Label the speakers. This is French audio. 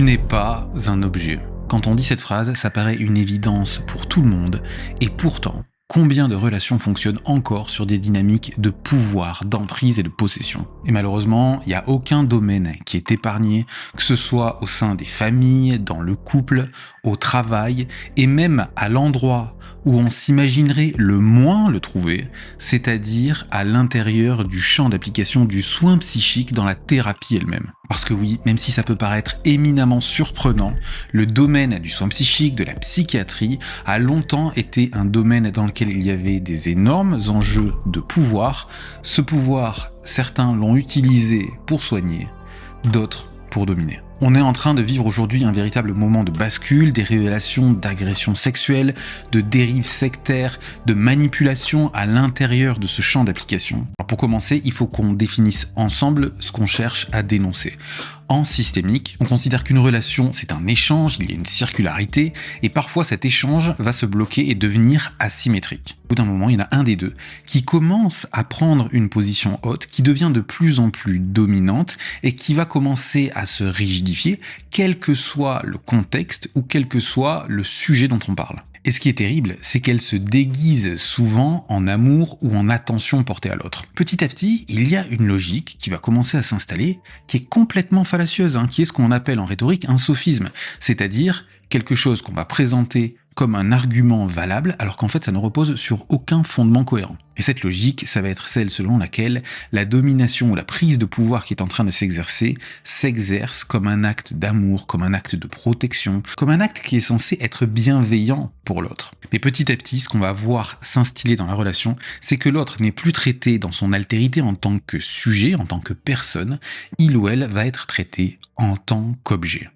Speaker 1: Tu n'es pas un objet. Quand on dit cette phrase, ça paraît une évidence pour tout le monde, et pourtant, combien de relations fonctionnent encore sur des dynamiques de pouvoir, d'emprise et de possession? Et malheureusement, il n'y a aucun domaine qui est épargné, que ce soit au sein des familles, dans le couple, au travail, et même à l'endroit où on s'imaginerait le moins le trouver, c'est-à-dire à l'intérieur du champ d'application du soin psychique dans la thérapie elle-même. Parce que oui, même si ça peut paraître éminemment surprenant, le domaine du soin psychique, de la psychiatrie, a longtemps été un domaine dans lequel il y avait des énormes enjeux de pouvoir. Ce pouvoir, certains l'ont utilisé pour soigner, d'autres pour dominer. On est en train de vivre aujourd'hui un véritable moment de bascule, des révélations d'agressions sexuelles, de dérives sectaires, de manipulations à l'intérieur de ce champ d'application. Alors pour commencer, il faut qu'on définisse ensemble ce qu'on cherche à dénoncer. En systémique, on considère qu'une relation, c'est un échange, il y a une circularité, et parfois cet échange va se bloquer et devenir asymétrique. Au bout d'un moment, il y en a un des deux qui commence à prendre une position haute, qui devient de plus en plus dominante, et qui va commencer à se rigidifier, quel que soit le contexte ou quel que soit le sujet dont on parle. Et ce qui est terrible, c'est qu'elle se déguise souvent en amour ou en attention portée à l'autre. Petit à petit, il y a une logique qui va commencer à s'installer, qui est complètement fallacieuse, qui est ce qu'on appelle en rhétorique un sophisme, c'est-à-dire quelque chose qu'on va présenter comme un argument valable, alors qu'en fait ça ne repose sur aucun fondement cohérent. Et cette logique, ça va être celle selon laquelle la domination ou la prise de pouvoir qui est en train de s'exercer s'exerce comme un acte d'amour, comme un acte de protection, comme un acte qui est censé être bienveillant pour l'autre. Mais petit à petit, ce qu'on va voir s'instiller dans la relation, c'est que l'autre n'est plus traité dans son altérité en tant que sujet, en tant que personne, il ou elle va être traité en tant qu'objet.